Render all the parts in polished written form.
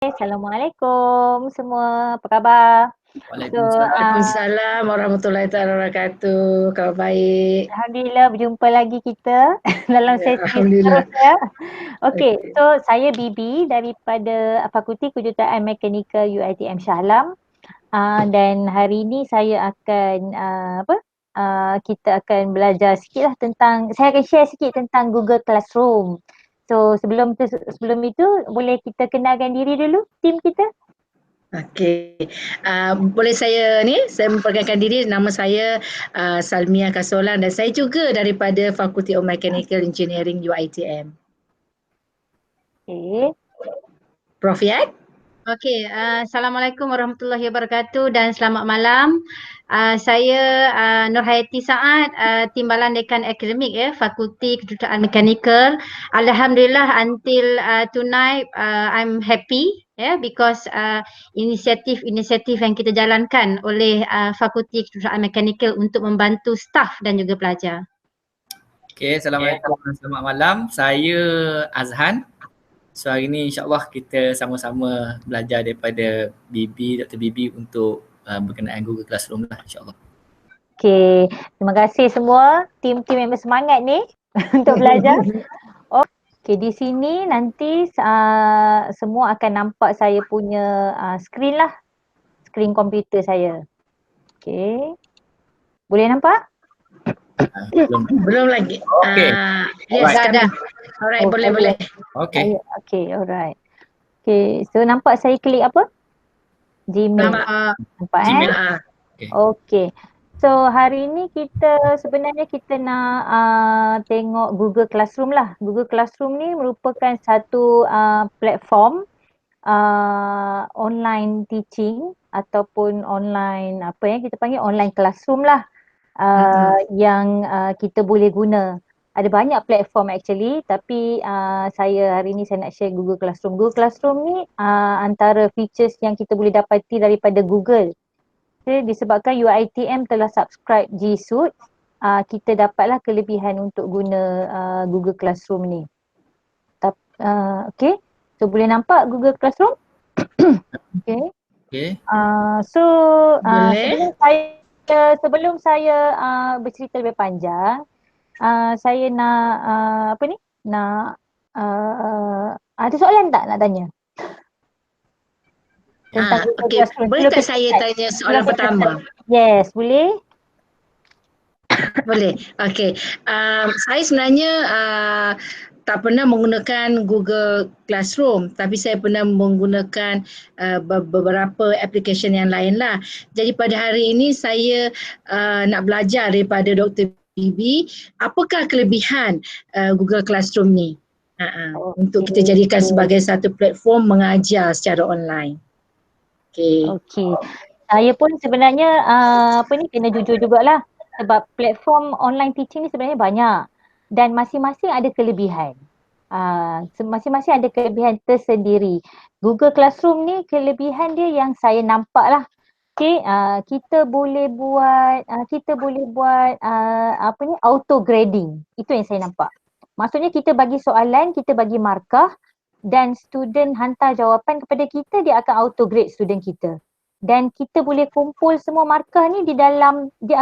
Assalamualaikum semua, apa khabar? So, Waalaikumsalam warahmatullahi taala wabarakatuh. Khabar baik. Alhamdulillah berjumpa lagi kita dalam Ya, sesi alhamdulillah. seterusnya. Okey, Okey. so saya Bibi daripada Fakulti Kejuruteraan Mekanikal UiTM Shah Alam. Dan hari ini saya akan kita akan belajar sikitlah tentang, saya akan share sikit tentang Google Classroom. So sebelum itu boleh kita kenalkan diri dulu tim kita. Okey. Boleh saya memperkenalkan diri, nama saya Salmia Kasolang dan saya juga daripada Fakulti of Mechanical Engineering UiTM. Okey. Prof Yat? Okey, Assalamualaikum warahmatullahi wabarakatuh dan selamat malam. Saya Nurhayati Saad, Timbalan Dekan Akademik Fakulti Kejuruteraan Mekanikal. Alhamdulillah until tonight I'm happy because inisiatif yang kita jalankan oleh Fakulti Kejuruteraan Mekanikal untuk membantu staf dan juga pelajar. Okay, Assalamualaikum dan selamat malam. Saya Azhan. So hari ni insyaAllah kita sama-sama belajar daripada Dr. Bibi untuk berkenaan Google Classroom lah insyaAllah. Okey, terima kasih semua tim-tim yang bersemangat ni untuk belajar. Okey, di sini nanti semua akan nampak saya punya skrin lah. Skrin komputer saya. Okey. Boleh nampak? Belum lagi. Okey. Yes, Dah. Alright, boleh. Okey. Okey, alright. Okey, so nampak saya klik apa? Gmail. Nampak Gmail. Okey. So hari ni sebenarnya kita nak tengok Google Classroom lah. Google Classroom ni merupakan satu platform online teaching ataupun online kita panggil online classroom lah. Yang kita boleh guna. Ada banyak platform actually, tapi saya hari ni saya nak share Google Classroom. Google Classroom ni antara features yang kita boleh dapati daripada Google. Okay, disebabkan UiTM telah subscribe G Suite, kita dapatlah kelebihan untuk guna Google Classroom ni. Okay, so boleh nampak Google Classroom? Okay. So Boleh. sebelum saya bercerita lebih panjang, saya nak ada soalan tak nak tanya? Okey. Boleh tak saya tanya soalan pertama? Yes, boleh. Boleh. Okey. Saya sebenarnya tak pernah menggunakan Google Classroom, tapi saya pernah menggunakan beberapa aplikasi yang lain lah. Jadi pada hari ini saya nak belajar daripada Dr. Bibi, apakah kelebihan Google Classroom ni untuk kita jadikan sebagai satu platform mengajar secara online. Okey. Saya pun sebenarnya kena jujur jugalah, sebab platform online teaching ni sebenarnya banyak dan masing-masing ada kelebihan. Masing-masing ada kelebihan tersendiri. Google Classroom ni kelebihan dia yang saya nampak lah. Okay, kita boleh buat auto grading. Itu yang saya nampak. Maksudnya kita bagi soalan, kita bagi markah dan student hantar jawapan kepada kita, dia akan auto grade student kita. Dan kita boleh kumpul semua markah ni dia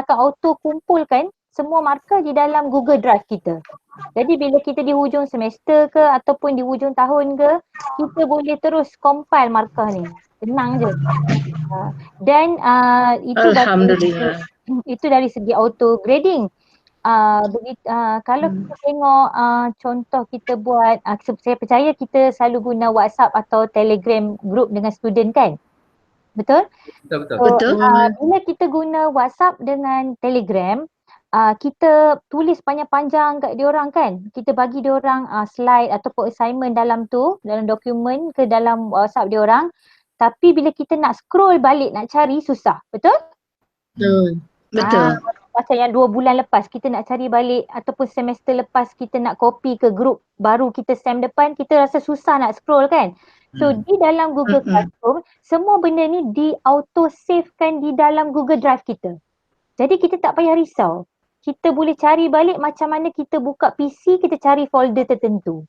akan auto kumpulkan semua markah di dalam Google Drive kita. Jadi bila kita di hujung semester ke ataupun di hujung tahun ke, kita boleh terus compile markah ni. Senang je. Dan itu dari segi auto grading. Kalau kita tengok contoh kita buat, saya percaya kita selalu guna WhatsApp atau Telegram group dengan student kan? Betul? Betul. Bila kita guna WhatsApp dengan Telegram, kita tulis panjang-panjang kat diorang kan? Kita bagi diorang slide ataupun assignment dalam dokumen ke dalam WhatsApp diorang. Tapi bila kita nak scroll balik, nak cari susah. Betul? Betul. Pasal yang 2 bulan lepas kita nak cari balik ataupun semester lepas kita nak copy ke group baru kita sem depan, kita rasa susah nak scroll kan. So di dalam Google Classroom, semua benda ni di auto savekan di dalam Google Drive kita. Jadi kita tak payah risau. Kita boleh cari balik macam mana kita buka PC, kita cari folder tertentu.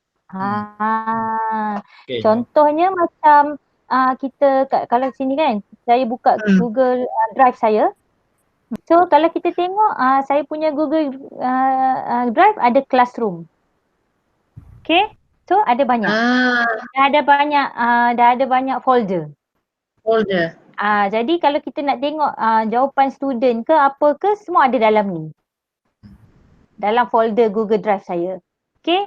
Contohnya macam kalau sini kan saya buka Google Drive saya. So kalau kita tengok saya punya Google Drive ada classroom. Okay, so ada banyak. Dah ada banyak folder. Jadi kalau kita nak tengok jawapan student ke apa ke, semua ada dalam ni. Dalam folder Google Drive saya. Okay,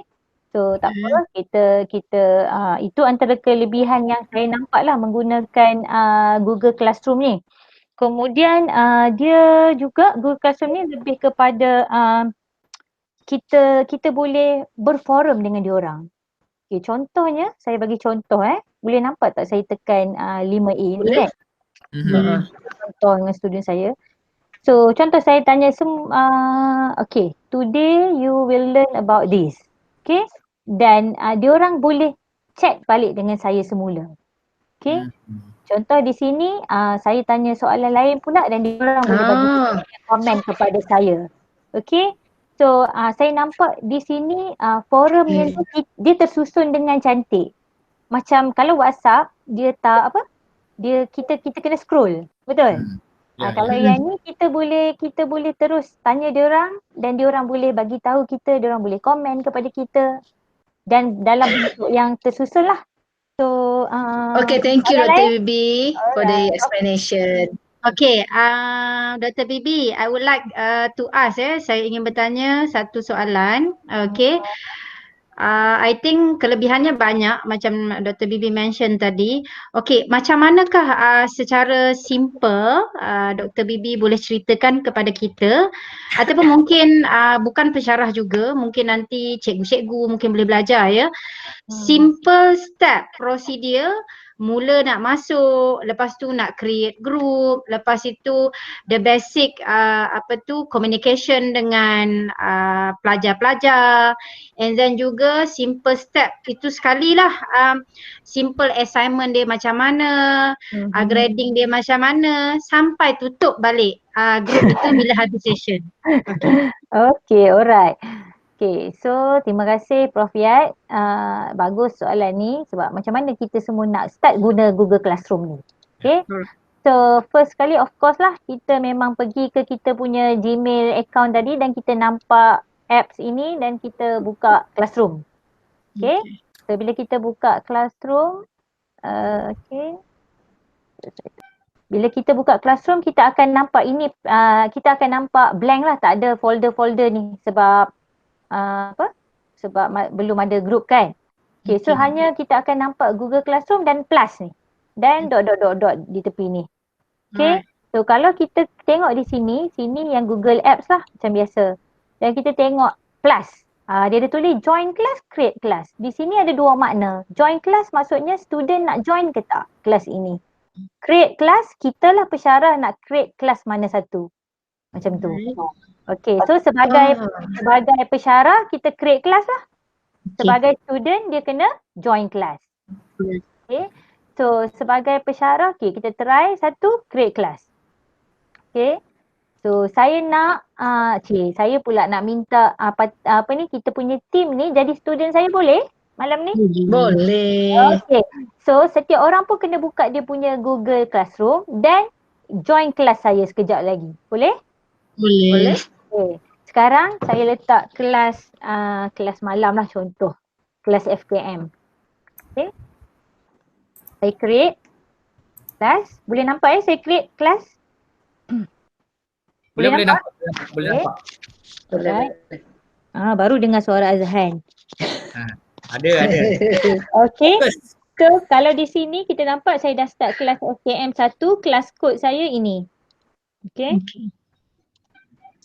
so tak apa, kita itu antara kelebihan yang saya nampak lah menggunakan Google Classroom ni. Kemudian dia juga Google Classroom ni lebih kepada kita boleh berforum dengan diorang. Okay, contohnya saya bagi contoh boleh nampak tak saya tekan 5A ni kan? Contoh dengan student saya. So contoh saya tanya okay, today you will learn about this. Okay, dan diorang boleh chat balik dengan saya semula. Okay, contoh di sini saya tanya soalan lain pula dan diorang boleh bagi komen kepada saya. Okay, so saya nampak di sini forumnya dia tersusun dengan cantik. Macam kalau WhatsApp dia tak kita kena scroll, betul? Kalau yang ni kita boleh terus tanya diorang dan diorang boleh bagi tahu kita, diorang boleh komen kepada kita dan dalam bentuk yang tersusun lah. So okay, thank you Dr. Bibi for the explanation. Okay, Dr. Bibi, I would like to ask saya ingin bertanya satu soalan. Okay. I think kelebihannya banyak macam Dr. Bibi mention tadi. Okay, macam manakah secara simple Dr. Bibi boleh ceritakan kepada kita ataupun mungkin bukan pensyarah juga, mungkin nanti cikgu-cikgu mungkin boleh belajar ya. Simple step, prosedur mula nak masuk, lepas tu nak create group, lepas itu the basic communication dengan pelajar-pelajar, and then juga simple step itu sekali lah, simple assignment dia macam mana, grading dia macam mana sampai tutup balik group itu bila habis session. Okay, alright. Okay, so terima kasih Prof Yat. Bagus soalan ni sebab macam mana kita semua nak start guna Google Classroom ni. Okay, so first kali of course lah kita memang pergi ke kita punya Gmail account tadi dan kita nampak apps ini dan kita buka Classroom. Okay, so bila kita buka Classroom, bila kita buka Classroom kita akan nampak ini, kita akan nampak blank lah, tak ada folder-folder ni sebab sebab belum ada group kan. Okay, so hanya kita akan nampak Google Classroom dan plus ni dan dot di tepi ni. Okay, so kalau kita tengok di sini yang Google Apps lah macam biasa. Dan kita tengok plus, dia ada tulis join class, create class. Di sini ada dua makna. Join class maksudnya student nak join ke tak kelas ini. Create class, kita lah pensyarah nak create kelas mana satu. Macam tu. Okay, so sebagai pensyarah kita create kelas lah. Sebagai student dia kena join kelas. Okay, so sebagai pensyarah kita try satu create kelas. Okay, so saya nak saya pula nak minta kita punya team ni jadi student saya, boleh malam ni? Boleh. Okay, so setiap orang pun kena buka dia punya Google Classroom dan join kelas saya sekejap lagi. Boleh? Boleh. Okay. Sekarang saya letak kelas malam lah, contoh kelas FKM. Okay, saya create kelas. Boleh nampak saya create kelas? Boleh nampak. Boleh. Baru dengar suara Azhan. Ada. Okay, so kalau di sini kita nampak saya dah start kelas FKM 1, kelas kod saya ini. Okay.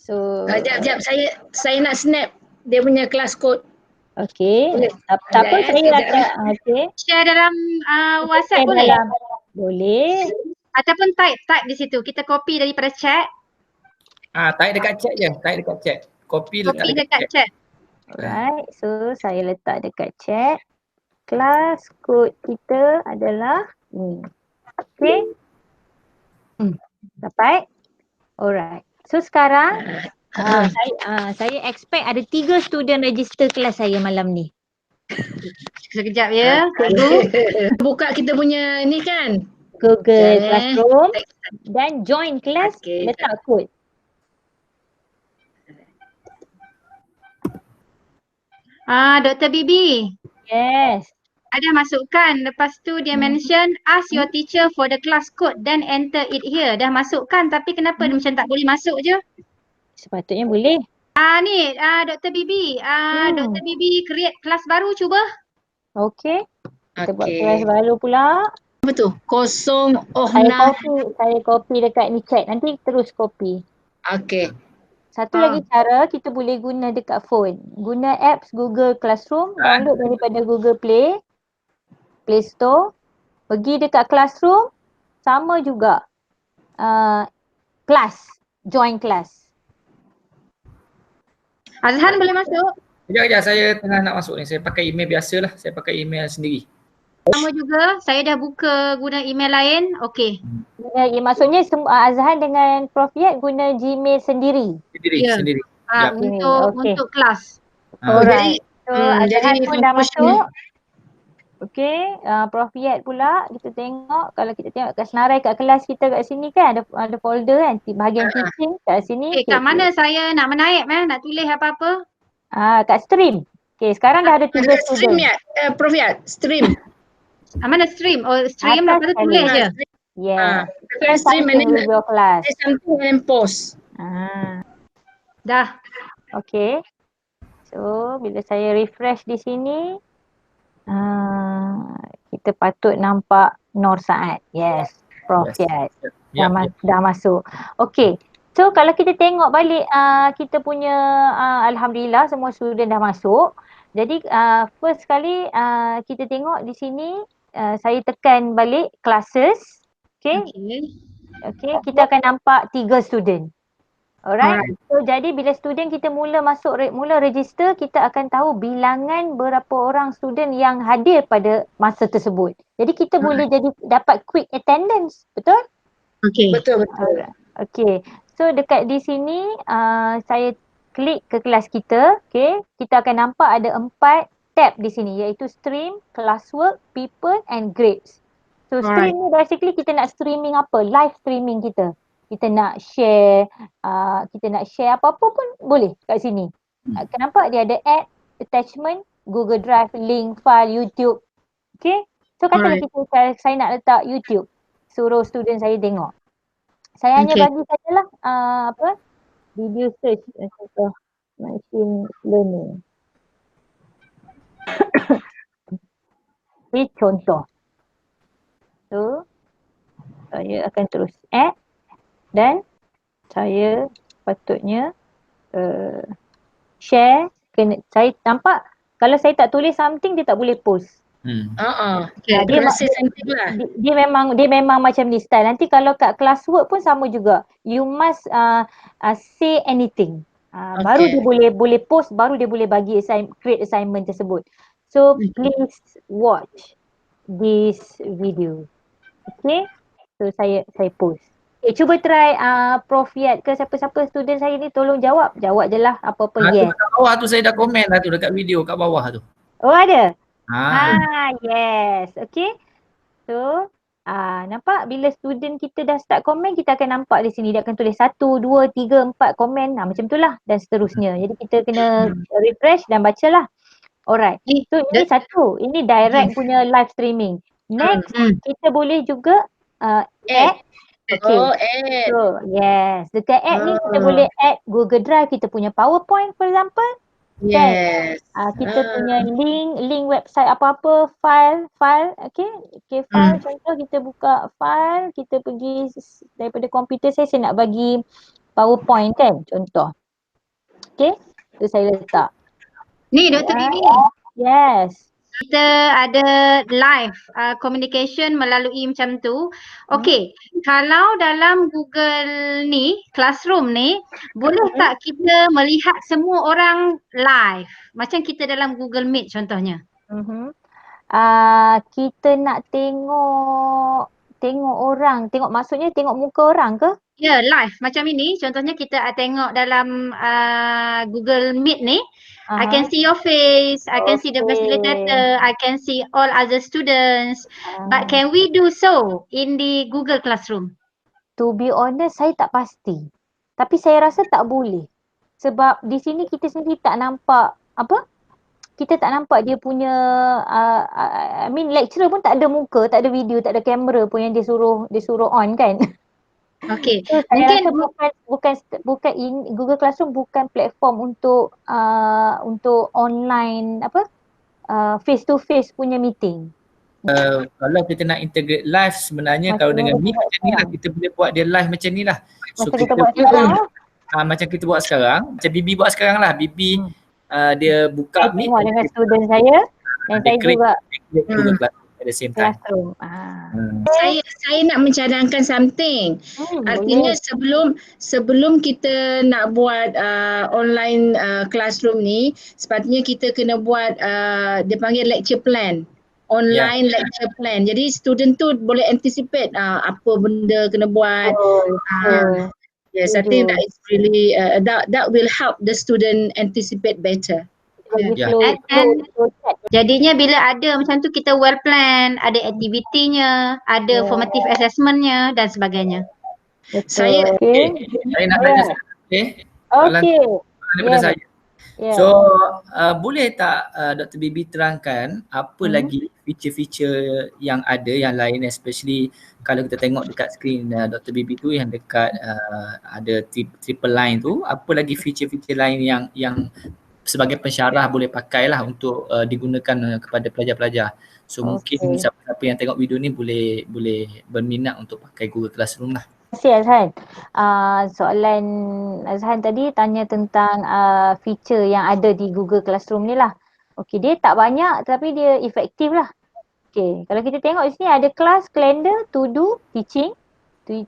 So Sekejap, saya nak snap dia punya kelas kod. Okay, tak apa, saya akan Share dalam WhatsApp boleh? Boleh. Ataupun type di situ, kita copy daripada chat. Type dekat chat je, Copy dekat chat. Alright, so saya letak dekat chat. Kelas kod kita adalah ni. Okay. Dapat? Alright. So sekarang saya expect ada 3 student register kelas saya malam ni. Sekejap ya, cikgu. Buka kita punya ni kan. Google Sekejap, Classroom dan join class, Okey. letak kod. Dr. Bibi. Yes. Ada masukkan. Lepas tu dia mention ask your teacher for the class code then enter it here. Dah masukkan tapi kenapa dia macam tak boleh masuk je? Sepatutnya boleh. Dr. Bibi. Dr. Bibi create kelas baru cuba. Okey. Kita buat Okey. kelas baru pula. Apa tu? 006. Saya copy dekat ni chat. Nanti terus copy. Okey. Satu lagi cara kita boleh guna dekat phone. Guna apps Google Classroom, download daripada Google Play Store. Pergi dekat Classroom, sama juga. Kelas, join kelas. Azhan boleh masuk? Sekejap, saya tengah nak masuk ni. Saya pakai email biasa lah. Saya pakai email sendiri. Sama juga, saya dah buka guna email lain. Okey. Maksudnya Azhan dengan Prof Yat guna Gmail sendiri. Ya. Sendiri. Ya. Okey. Untuk kelas. Alright. So Azhan jadi pun dah conclusion masuk. Okey, Prof Yat pula kita tengok, kalau kita tengok kat senarai kat kelas kita kat sini kan ada folder kan, bahagian teaching kat sini. Kat mana saya nak menaip nak tulis apa-apa? Kat stream. Okey, sekarang dah ada 3 stream student. ya, Prof Yat, stream. Mana stream? Oh, stream Atas lepas tu sekali. tulis je. Yeah. Tekan stream and then video class. say something and then post. Dah. Okey. So, bila saya refresh di sini, kita patut nampak Nur Saad. Yes, Prof Yat. Dah masuk. Okey. So, kalau kita tengok balik kita punya alhamdulillah semua student dah masuk. Jadi first sekali kita tengok di sini saya tekan balik classes. Okey. Okey, kita akan nampak 3 student. Alright. So jadi bila student kita mula register, kita akan tahu bilangan berapa orang student yang hadir pada masa tersebut. Jadi kita boleh jadi dapat quick attendance, betul? Okey. Betul. Okey. So dekat di sini saya klik ke kelas kita, okey. Kita akan nampak ada 4 tab di sini iaitu stream, classwork, people and grades. So stream ni basically kita nak streaming apa? Live streaming kita. Kita nak share apa-apa pun boleh kat sini. Kenapa? Dia ada add, attachment, Google Drive, link, file, YouTube. Okay. So katalah saya nak letak YouTube. Suruh student saya tengok. Saya hanya bagi sajalah video search contoh machine learning. Ini contoh. So saya akan terus add. Dan saya patutnya share. Saya nampak kalau saya tak tulis something dia tak boleh post. Dia memang macam ni style. Nanti kalau kat classwork pun sama juga. You must say anything. Baru dia boleh post, baru dia boleh bagi create assignment tersebut. So please watch this video. Okay. So saya post. Cuba try Prof Yat ke siapa-siapa student saya ni tolong jawab je lah apa-apa yes. Kat bawah tu saya dah komen lah tu dekat video kat bawah tu. Oh ada? Yes. Okay. So nampak bila student kita dah start komen kita akan nampak di sini dia akan tulis 1, 2, 3, 4 komen macam tu lah dan seterusnya. Jadi kita kena refresh dan bacalah. Alright. So ini satu. Ini direct punya live streaming. Next kita boleh juga add. Add. So, yes. Dekat add ni kita boleh add Google Drive, kita punya PowerPoint for example. Yes. Kita punya link website apa-apa, file. Okay, file. Contoh kita buka file, kita pergi daripada komputer saya nak bagi PowerPoint kan, contoh. Okay, tu saya letak. Ni Dr. Bibi. Yes. Kita ada live communication melalui macam tu. Okey, kalau dalam Google ni, Classroom ni, boleh tak kita melihat semua orang live? Macam kita dalam Google Meet contohnya. Kita nak tengok orang, maksudnya tengok muka orang ke? Ya, live macam ini. Contohnya kita tengok dalam Google Meet ni. I can see your face, I can see the facilitator, I can see all other students. But can we do so in the Google Classroom? To be honest, saya tak pasti. Tapi saya rasa tak boleh. Sebab di sini kita sendiri tak nampak kita tak nampak dia punya I mean lecturer pun tak ada muka, tak ada video, tak ada kamera pun yang dia suruh on kan. Okay. So saya Mungkin rasa bukan Google Classroom bukan platform untuk online face to face punya meeting. Kalau kita nak integrate live sebenarnya kalau dengan Meet macam ni lah, kita boleh buat dia live macam ni lah. Macam kita buat sekarang lah. Macam kita buat sekarang, macam Bibi buat sekarang lah. Bibi dia buka Saya Meet, tengok dengan student saya dan saya juga Google Classroom at the same time. classroom. Saya nak mencadangkan something. Artinya sebelum kita nak buat online classroom ni, sepatutnya kita kena buat dia panggil lecture plan. Online lecture plan. Jadi student tu boleh anticipate apa benda kena buat. Yes, I think that is really that will help the student anticipate better. jadinya bila ada macam tu kita well plan, ada aktivitinya, ada formative assessmentnya dan sebagainya. Saya saya nak tanya daripada saya. So boleh tak Dr. Bibi terangkan apa lagi feature-feature yang ada yang lain, especially kalau kita tengok dekat skrin Dr. Bibi tu yang dekat ada triple line tu, apa lagi feature-feature lain yang sebagai pensyarah boleh pakai lah untuk digunakan kepada pelajar-pelajar. So mungkin siapa-siapa yang tengok video ni boleh berminat untuk pakai Google Classroom lah. Terima kasih Azhan. Soalan Azhan tadi tanya tentang feature yang ada di Google Classroom ni lah. Okey, dia tak banyak tapi dia efektif lah. Okey, kalau kita tengok di sini ada kelas, calendar, to do, teaching, to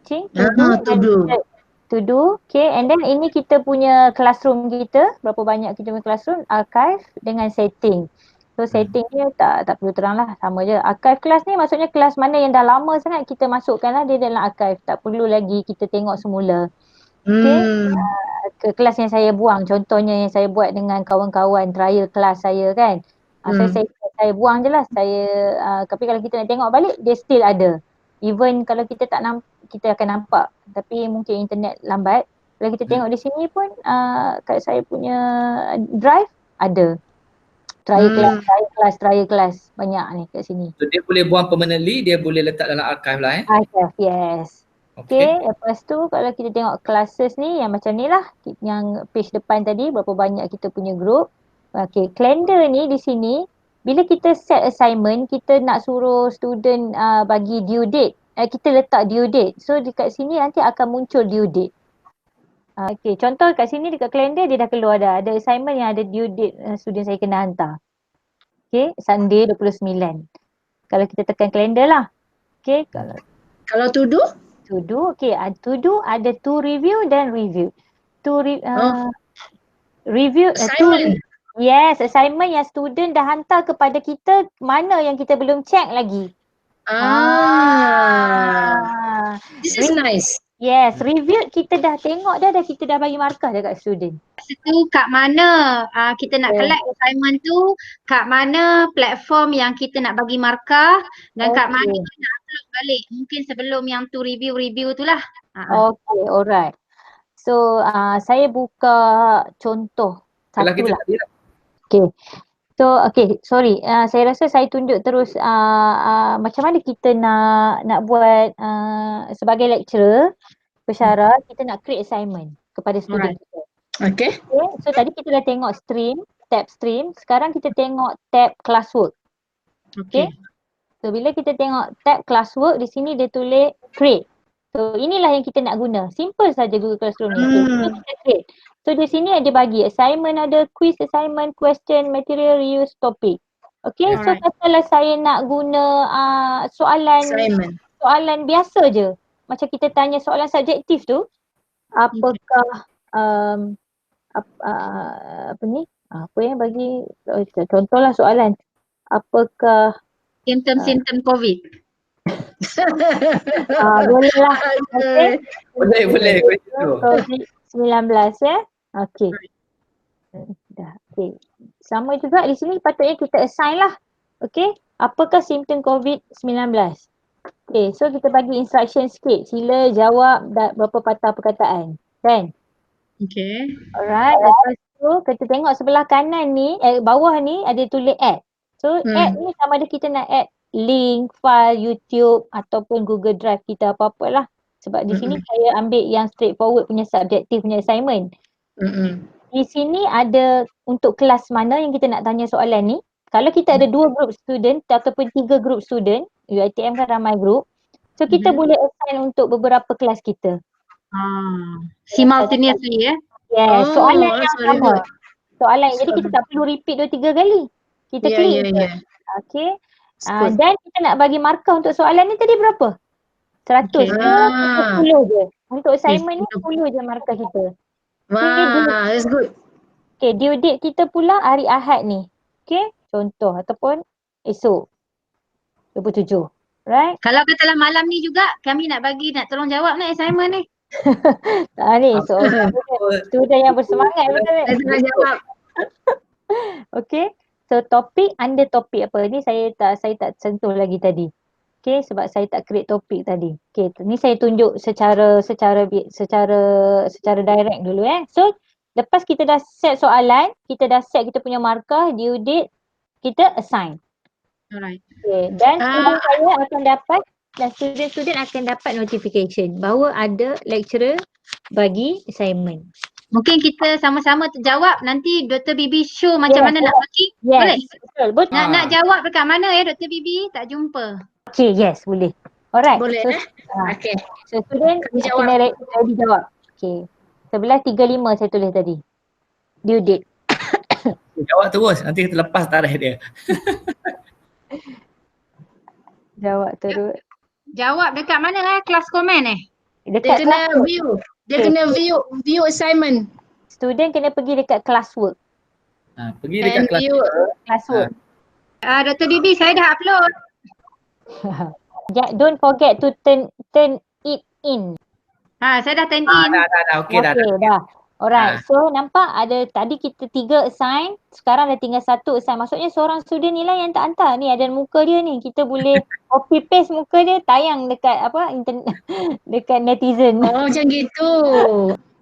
do. Okay, and then ini kita punya classroom kita, berapa banyak kita punya classroom, archive dengan setting. So setting ni tak perlu terang lah, sama je. Archive kelas ni maksudnya kelas mana yang dah lama sangat kita masukkan lah dia dalam archive. Tak perlu lagi kita tengok semula. Okay, ke kelas yang saya buang, contohnya yang saya buat dengan kawan-kawan trial kelas saya kan. Saya buang je lah, tapi kalau kita nak tengok balik dia still ada. Even kalau kita tak nampak, kita akan nampak, tapi mungkin internet lambat. Kalau kita tengok di sini pun kat saya punya drive ada trial class banyak ni kat sini. So dia boleh buang permanently, dia boleh letak dalam archive lah Archive, yes. Okay, lepas tu kalau kita tengok classes ni yang macam ni lah, yang page depan tadi berapa banyak kita punya group. Okay, calendar ni di sini bila kita set assignment, kita nak suruh student bagi due date. Kita letak due date. So dekat sini nanti akan muncul due date. Okay, contoh kat sini dekat kalender dia dah keluar dah. Ada assignment yang ada due date student saya kena hantar. Okay, Sunday 29. Kalau kita tekan kalender lah. Okay, kalau to do? To do, okay. To do ada to review dan review. Review. Assignment. Yes, assignment yang student dah hantar kepada kita, mana yang kita belum check lagi. This is nice. Yes, review kita dah tengok dah kita dah bagi markah dah kat student. Itu kat mana kita nak collect assignment tu, kat mana platform yang kita nak bagi markah dan kat mana nak upload balik. Mungkin sebelum yang tu review tu lah. Okay, alright. So saya buka contoh satu lah. Okay. So sorry, saya rasa saya tunjuk terus macam mana kita nak buat sebagai lecturer, pensyarah, kita nak create assignment kepada student kita. Okay. So tadi kita dah tengok tab stream, sekarang kita tengok tab classwork. Okay. So bila kita tengok tab classwork, di sini dia tulis create. So inilah yang kita nak guna. Simple saja Google Classroom ni. So kita create. So di sini ada bagi assignment, ada quiz assignment, question, material, reuse, topic. Okay, so katalah saya nak guna soalan biasa je. Macam kita tanya soalan subjektif tu, apakah apa yang bagi contohlah soalan, apakah simptom COVID? Boleh lah. Okay. Boleh. COVID-19 ya. Okay. Dah. Okay. Sama juga di sini patutnya kita assign lah. Okay. Apakah simptom COVID-19? Okay. So kita bagi instruction sikit. Sila jawab berapa patah perkataan. Kan? Okay. Alright. Lepas tu kita tengok sebelah kanan ni, bawah ni ada tulis add. So add ni sama ada kita nak add link, file, YouTube ataupun Google Drive kita apa-apalah. Sebab di sini saya ambil yang straightforward punya subjektif punya assignment. Di sini ada untuk kelas mana yang kita nak tanya soalan ni. Kalau kita ada 2 group student ataupun 3 group student, UiTM kan ramai group. So kita boleh assign untuk beberapa kelas kita. Simultaneously ya. Yes, soalan yang sama. Soalan jadi kita tak perlu repeat 2-3 kali. Kita klik je. Okay. Dan kita nak bagi markah untuk soalan ni tadi berapa? 100 ke 10 je. Untuk assignment ni 10 je markah kita. That's good. Okay, due date kita pula hari Ahad ni. Okay, contoh ataupun esok 27. Right? Kalau katalah malam ni juga kami nak tolong jawab ni assignment ni. Ni student yang bersemangat betul ni. Saya jawab. Okay. So topik under topik apa ni saya tak sentuh lagi tadi. Okay, sebab saya tak create topik tadi. Okay, ni saya tunjuk secara direct dulu So lepas kita dah set soalan, kita dah set kita punya markah, due date, kita assign. Alright. Okay, dan student akan dapat notification bahawa ada lecturer bagi assignment. Mungkin kita sama-sama jawab nanti Dr. Bibi show macam mana nak bagi. Boleh? Betul. Nak jawab dekat mana Dr. Bibi? Tak jumpa. Okay, yes, boleh. Alright. Boleh Okay. So student kena ready jawab. Okay. Sebelah 35 saya tulis tadi. Due date. Jawab terus, nanti kita lepas tarikh dia. Jawab terus. Jawab dekat mana kelas komen Dia kena view. Dia kena view assignment. Student kena pergi dekat classwork. Pergi dekat Classwork. Dr. Bibi, saya dah upload. Don't forget to turn it in. Saya dah turn in. Dah. Okay, dah. Alright. So nampak ada tadi kita 3 assign, sekarang dah tinggal 1 assign. Maksudnya seorang student ni lah yang tak hantar. Ni ada muka dia ni. Kita boleh copy paste muka dia, tayang dekat dekat netizen. Oh, macam gitu.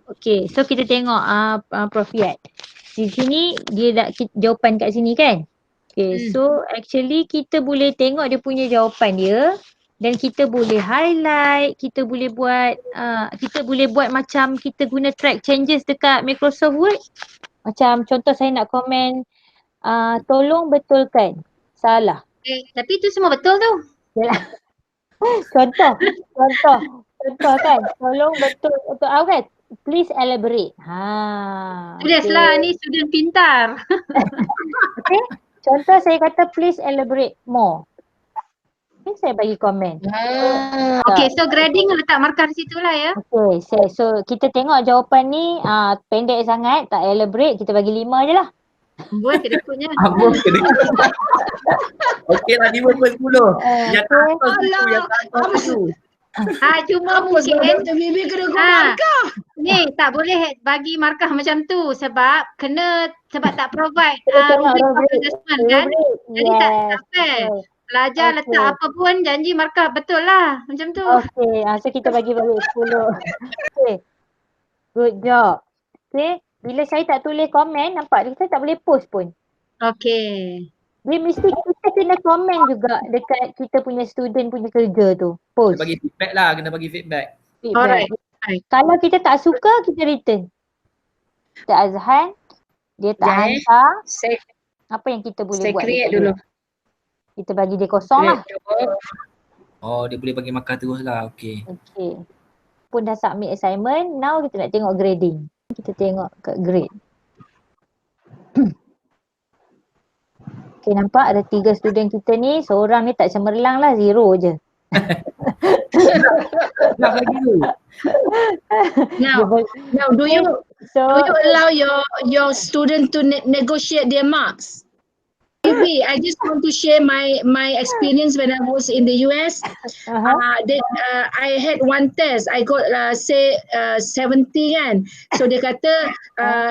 Okay, so kita tengok Prof Yat. Di sini dia dah jawapan kat sini kan? Okay, so actually kita boleh tengok dia punya jawapan dia. Dan kita boleh highlight, kita boleh buat macam kita guna track changes dekat Microsoft Word. Macam contoh saya nak komen, tolong betulkan. Salah. Tapi tu semua betul tu. Yalah. Contoh kan. Tolong betul untuk kan? Please elaborate. Tulislah ni student pintar. Okay. Contoh saya kata please elaborate more. Ni saya bagi komen. Okay, so grading letak markah di situ lah ya. Okay, so kita tengok jawapan ni pendek sangat, tak elaborate, kita bagi 5 je lah. Buat kedekutnya. Okey lah 5 per 10. Yang atas tu. Cuma mungkin Dr. Bibi kena markah. Ni tak boleh bagi markah macam tu sebab tak provide assessment kan. Jadi tak fair. Pelajar letak apa pun janji markah betul lah macam tu. Okay, so kita bagi balik 10. Okay, good job. Okay, bila saya tak tulis komen, nampak kita tak boleh post pun. Okay. Dia mesti kita kena komen juga dekat kita punya student punya kerja tu. Post. Bagi feedback lah, kena bagi feedback. Alright. Kalau kita tak suka, kita return. Kita Azhan, dia tak hantar. Apa yang kita boleh buat? Saya create dulu. Kita bagi dia kosong lah. Oh, dia boleh bagi markah terus lah. Okay. Pun dah submit assignment, now kita nak tengok grading. Kita tengok kat grade. Okay, nampak ada 3 student kita ni, seorang ni tak cemerlang lah, 0 je. Now, do you allow your student to negotiate their marks? Maybe I just want to share my experience when I was in the US. I had one test. I got say 70 kan. So dia kata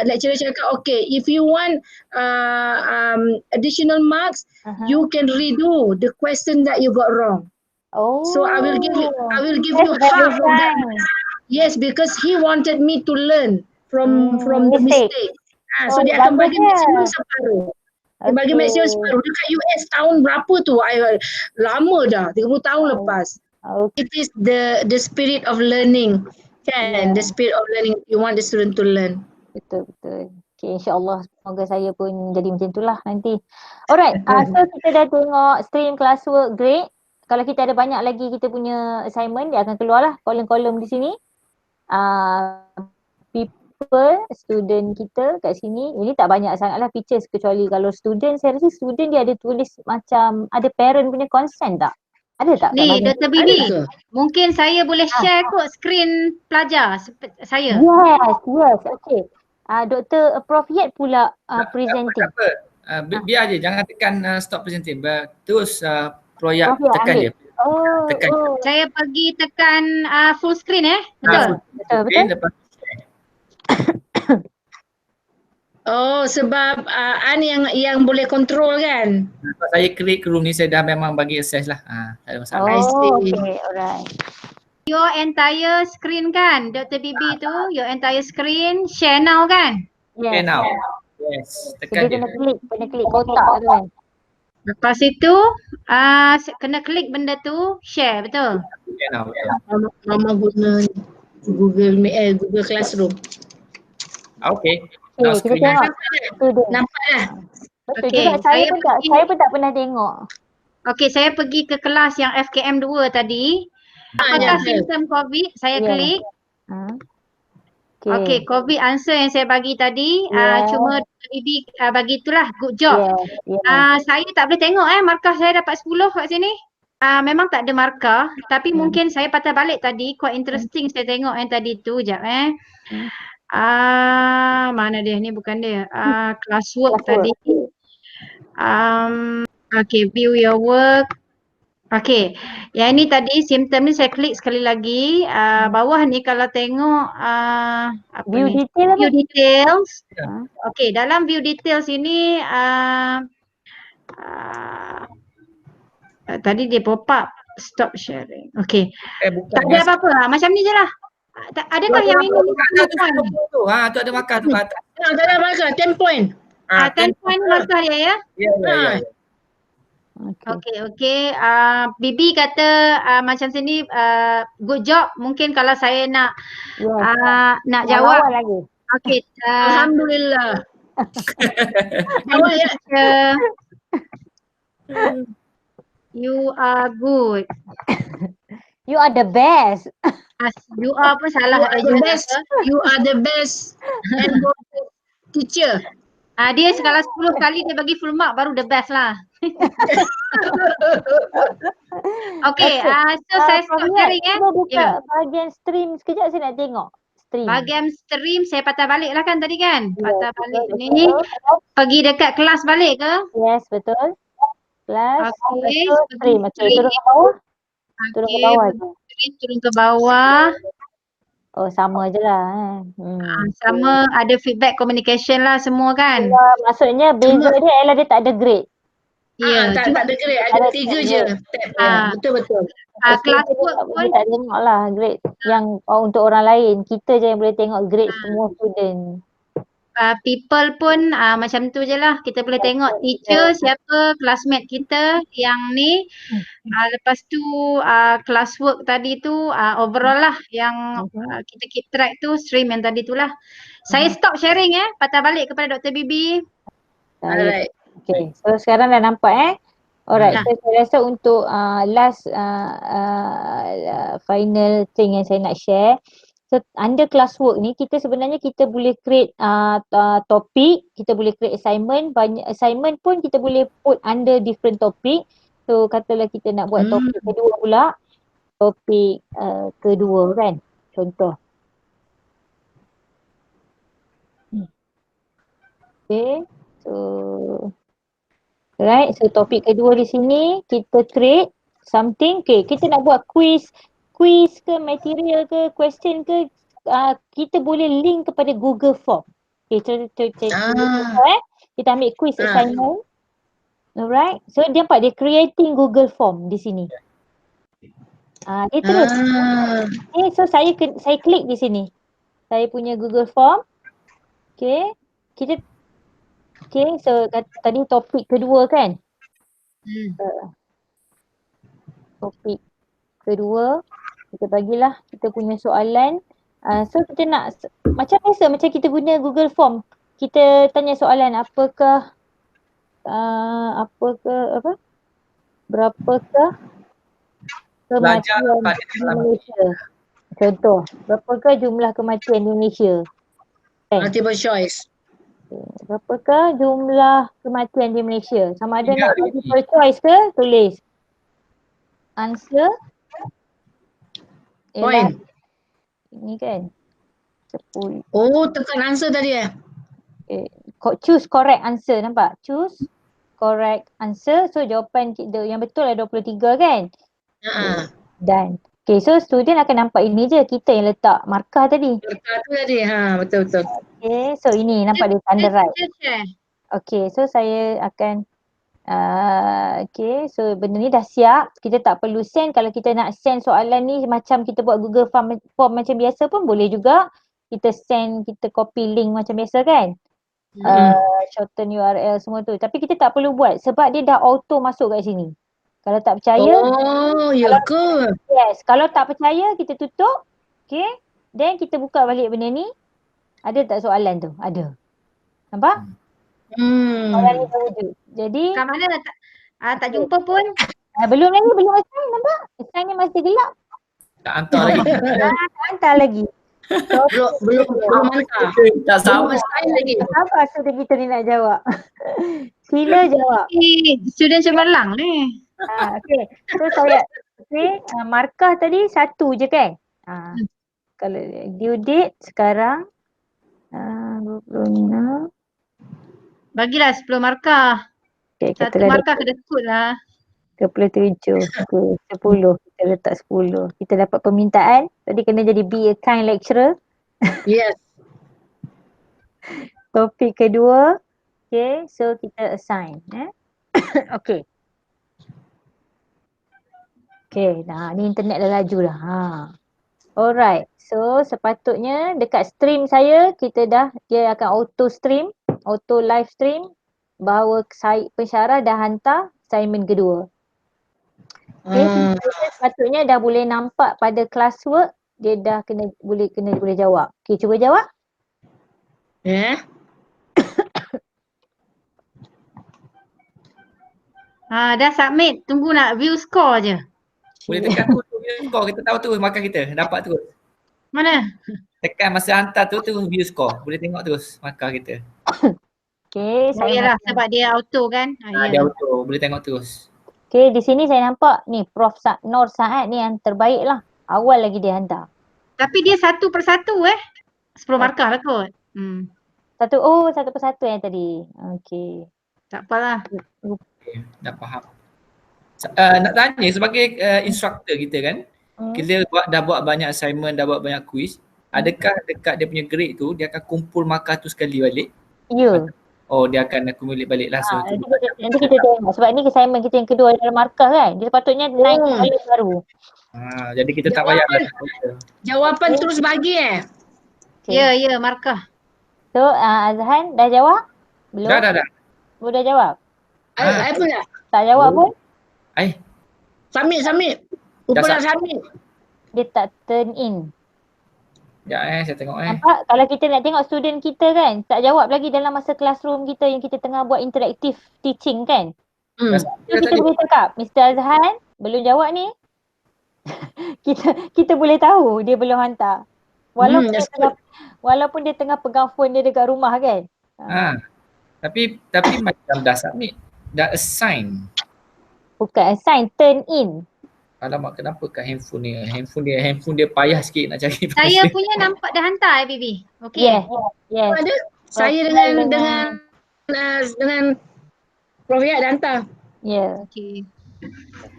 lecturer cakap okay, if you want additional marks, you can redo the question that you got wrong. Oh. So I will give you That's half very of that. nice. Yes, because he wanted me to learn from the mistake. So dia akan bagi maksimum separuh. Dia bagi maksimum separuh. Dekat US tahun berapa tu? Lama dah, 30 tahun lepas. Okay. It is the spirit of learning. Kan? The spirit of learning. You want the student to learn. Betul. Okay, insyaAllah semoga saya pun jadi macam itulah nanti. Alright, so kita dah tengok stream classwork grade. Kalau kita ada banyak lagi kita punya assignment, dia akan keluar lah kolom-kolom di sini. Student kita kat sini, ini tak banyak sangat lah pictures kecuali kalau student, saya rasa student dia ada tulis macam ada parent punya consent tak? Ada tak? Ni Dr. Bibi, mungkin saya boleh share kot screen pelajar saya. Yes, okay. Dr. Prof Yet pula presenting. Tak apa. Biar je, jangan tekan stop presenting. Terus Prof Yet tekan je. Tekan. Saya pergi tekan full screen betul? Betul. Lepas Oh, sebab yang boleh kontrol kan? saya klik room ni, saya dah memang bagi access lah. Tak ada masalah. Okay, alright. Your entire screen kan, Dr. Bibi tu, your entire screen share now kan? Okay now. Yes, tekan je. Kena klik kotak tu kan? Lepas itu, kena klik benda tu, share, betul? Okay now. Mama guna Google Classroom. Okay. Okay, kita tengok. Nampak dah? Betul Okay, juga, saya pun tak pernah tengok. Okey, saya pergi ke kelas yang FKM 2 tadi. Apakah simptom COVID? Saya klik. Okey, COVID answer yang saya bagi tadi. Cuma Bibi bagi itulah, good job. Saya tak boleh tengok markah saya dapat 10 kat sini. Memang tak ada markah, tapi mungkin saya patah balik tadi. Quite interesting saya tengok yang tadi tu. Sekejap mana dia? Ni bukan dia. Classwork tadi. Okay, view your work. Okay, yang ni tadi simptom ni saya klik sekali lagi. Bawah ni kalau tengok View details. Okay, dalam view details ini tadi dia pop up stop sharing. Okay, tak ada apa-apa. Macam ni je lah. Adakah yang ini? Tu ada markah tu kat atas. Tak ada markah, 10 point. 10 point markah dia ya? Ya. Okay. Bibi kata macam sini good job. Mungkin kalau saya nak jawab lagi. Okay. Alhamdulillah. Jawab ya. You are good. You are the best. You are apa salah? You are the best and teacher. Dia kalau 10 kali dia bagi full mark baru the best lah. Okay, so saya stop sharing Cuba buka bahagian stream sekejap, saya nak tengok. Bahagian stream saya patah balik lah kan tadi kan? Patah balik ni. Pergi dekat kelas balik ke? Yes, betul. Kelas, stream. Okay, turun ke bawah. Turun ke bawah. Oh, sama je lah. Sama, ada feedback communication lah semua kan? Maksudnya beza dia ialah dia tak ada grade. Ya, tak ada grade, ada 3 je. Betul. Classwork pun tak tengok lah grade yang untuk orang lain. Kita je yang boleh tengok grade semua student. People pun macam tu je lah. Kita boleh tengok teacher siapa, classmate kita yang ni. Lepas tu classwork tadi tu overall lah yang kita keep track tu stream yang tadi tu lah. Saya stop sharing patah balik kepada Dr. Bibi. Alright. Okay, so sekarang dah nampak Alright, so saya rasa untuk last final thing yang saya nak share. So under classwork ni kita sebenarnya kita boleh create topik, kita boleh create assignment, banyak assignment pun kita boleh put under different topic. So katalah kita nak buat topik kedua pula, topik kedua kan, contoh. Okay, so Right, so topik kedua di sini kita create something. Okay, kita nak buat quiz ke, material ke, question ke, kita boleh link kepada Google Form. Okay, kita ambil quiz assignment. Alright, so dia nampak dia creating Google Form di sini. Dia terus. Okay, so saya klik di sini. Saya punya Google Form. Okay, so tadi topik kedua kan? Topik kedua, kita bagilah kita punya soalan. So kita nak macam biasa, macam kita guna Google Form. Kita tanya soalan berapakah kematian di Malaysia? Contoh, berapakah jumlah kematian di Malaysia? Multiple choice. Berapakah jumlah kematian di Malaysia? Sama ada nak multiple choice ke, tulis answer Point. Ini kan 10. Oh, tekan answer tadi Choose correct answer, nampak? Choose correct answer. So jawapan kita yang betul adalah 23 kan? Dan okay, so student akan nampak ini je, kita yang letak markah tadi. Markah tu tadi, betul-betul. Okay, so ini nampak dia tanda right. Okay, so saya akan okay, so benda ni dah siap. Kita tak perlu send. Kalau kita nak send soalan ni macam kita buat Google Form macam biasa pun boleh juga. Kita send, kita copy link macam biasa kan? Shorten URL semua tu. Tapi kita tak perlu buat sebab dia dah auto masuk kat sini. Kalau tak percaya. Oh, ya ke? Yes, kalau tak percaya kita tutup. Okay, then kita buka balik benda ni. Ada tak soalan tu? Ada. Nampak? Soalan ni dah wujud. Jadi kat mana tak jumpa pun. Belum assign, nampak? Assign ni masih gelap. Tak hantar lagi. Tak hantar lagi. So, belum hantar. Tak sama. Lagi. Apa student kita ni nak jawab? Sila jawab. Student cemerlang ni. Okay. So saya markah tadi satu je kan? Kalau due date sekarang 26. Bagilah 10 markah. Okay, satu markah kena sebut lah. 27. Okay, 10. Kita letak 10. Kita dapat permintaan. Tadi kena jadi be a kind lecturer. Yes. Topik kedua. Okay, so kita assign. Okay. Okay, ni internet dah laju dah. Alright, so sepatutnya dekat stream saya dia akan auto stream, auto live stream bahawa pensyarah dah hantar assignment kedua. Okay, sepatutnya dah boleh nampak pada classwork dia dah boleh jawab. Okay, cuba jawab. Dah submit, tunggu nak view score je. Boleh tekan tu view score, kita tahu tu markah kita, dapat terus. Mana? Tekan masa hantar tu view score, boleh tengok terus markah kita. Okay, Yalah sebab dia auto kan. Dia auto, boleh tengok terus. Okay, di sini saya nampak ni Prof Nur Saad ni yang terbaik lah. Awal lagi dia hantar. Tapi dia satu persatu 10 markah lah kot. Satu persatu yang tadi. Okay. Tak apalah. Okay, dah faham. Nak tanya sebagai instructor kita kan, kita dah buat banyak assignment, dah buat banyak quiz. Adakah dekat dia punya grade tu dia akan kumpul markah tu sekali balik? Ya. Oh, dia akan accumulate balik lah. Nanti kita tengok sebab ni assignment kita yang kedua dalam markah kan. Dia sepatutnya naik kali baru. Jadi kita tak payah. Jawapan terus bagi Ya, markah. So Azhan dah jawab? Belum? Dah. Dah jawab? Saya pun tak jawab pun? Submit. Upaya submit. Dia tak turn in. Sekejap saya tengok Nampak kalau kita nak tengok student kita kan, tak jawab lagi dalam masa classroom kita yang kita tengah buat interactive teaching kan. So kita boleh cakap, Mr. Azhan belum jawab ni. kita boleh tahu dia belum hantar. Walaupun dia tengah pegang phone dia dekat rumah kan. Tapi macam dah submit, dah assign. Bukan assign, turn in. Alamak, kenapa kat handphone dia payah sikit nak cari. Saya punya nampak dah hantar Bibi. Okey. Yes. Ada. Saya dengan Prof Yat dah hantar. Ya. Okey.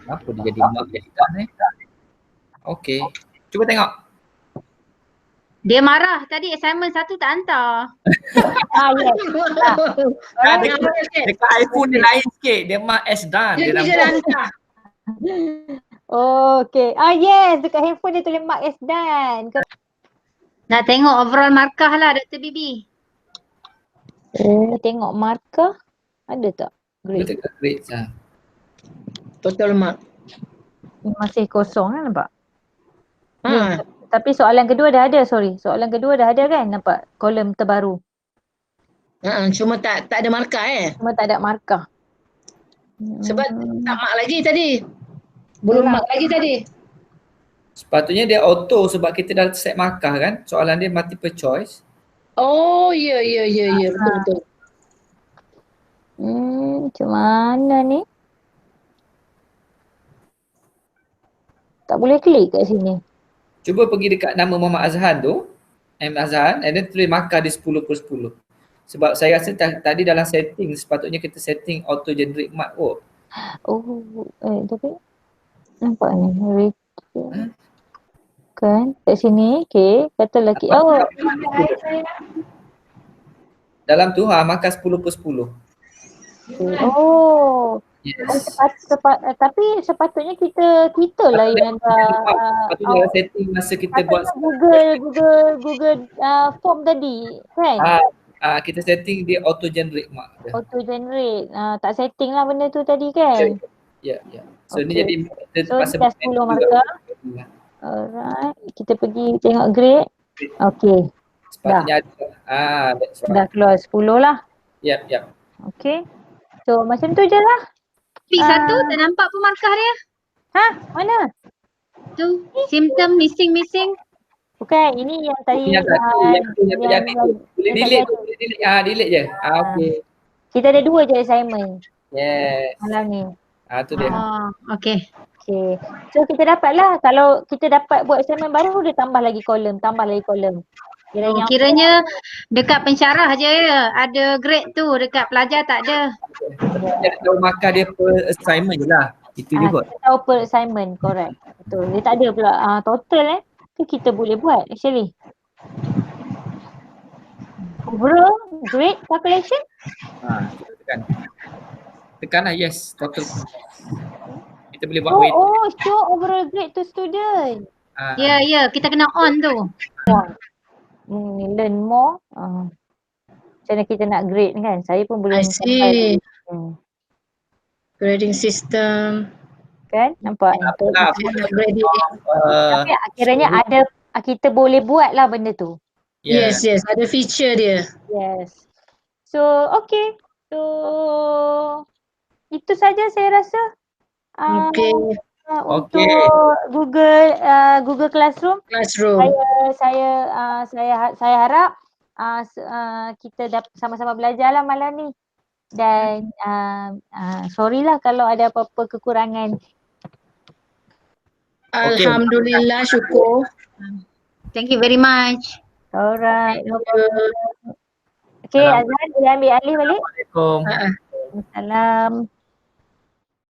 Kenapa dia jadi mak Esdan Okey. Cuba tengok. Dia marah tadi assignment 1 tak hantar. Yes. Alright. Dekat iPhone dia lain sikit. Dia mak Esdan. Dia Dia dah nampak. hantar. Oh, okay. Yes, dekat handphone dia tulis Mak Esdan. Nak tengok overall markah lah Dr. Bibi. Tengok markah. Ada tak? Cuba Grade. tengok grades lah. Total mark. Masih kosong kan nampak? Ha. Tapi soalan kedua dah ada, sorry. Soalan kedua dah ada kan nampak? Kolom terbaru. Cuma tak ada markah Cuma tak ada markah. Sebab tak mark lagi tadi. Belum mark lagi tadi. Sepatutnya dia auto sebab kita dah set markah kan. Soalan dia multiple choice. Oh, ya betul. Macam mana ni? Tak boleh klik kat sini. Cuba pergi dekat nama Muhammad Azhan tu. M Azhan and then tulis markah dia 10/10. Sebab saya rasa tadi dalam setting sepatutnya kita setting auto generate mark kot. Tapi nampak ni. Kan kat sini, okey. Kata lelaki. Dalam tu markah 10/10. Yes. Tapi sepatutnya kita lah yang Sepatutnya dalam setting masa kita buat Google form tadi kan? kita setting dia auto generate mark dia. Auto generate. Tak setting lah benda tu tadi kan? Ya. So ni jadi So dah 10 markah. Alright, kita pergi tengok grade. Okey. Sepatutnya ada. Dah keluar 10 lah. Yap. Okey. So macam tu je lah. Pik 1 tak nampak pun markah dia. Mana? Tu, simptom missing. Bukan, ini yang tadi Yang boleh delete je. Okey. Kita ada 2 je assignment Yes. malam ni. Tu dia. Okey. Okay. So kita dapatlah, kalau kita dapat buat assignment baru, dia tambah lagi kolom. Kiranya dekat pensyarah je ya. Ada grade tu, dekat pelajar tak ada. Dia tahu markah dia per assignment je lah. Itu je kot. Kita tahu per assignment, correct. Betul. Dia tak ada pula total tu kita boleh buat actually. Overall grade calculation? Tekan lah yes, total. Kita boleh buat Show overall grade to student. Ya, kita kena on tu. Learn more. Macam mana kita nak grade kan? Saya pun belum I see. sampai. Grading system. Kan? Nampak? Tapi Tapi akhirnya ada, kita boleh buat lah benda tu. Yes, ada feature dia. Yes. So, okay. So, itu saja saya rasa. Untuk Google Classroom. Saya harap kita sama-sama belajarlah malam ni. Dan sorry lah kalau ada apa-apa kekurangan. Alhamdulillah, syukur. Thank you very much. Alright. Okay, Azhan boleh ambil alih balik. Assalamualaikum. Salam.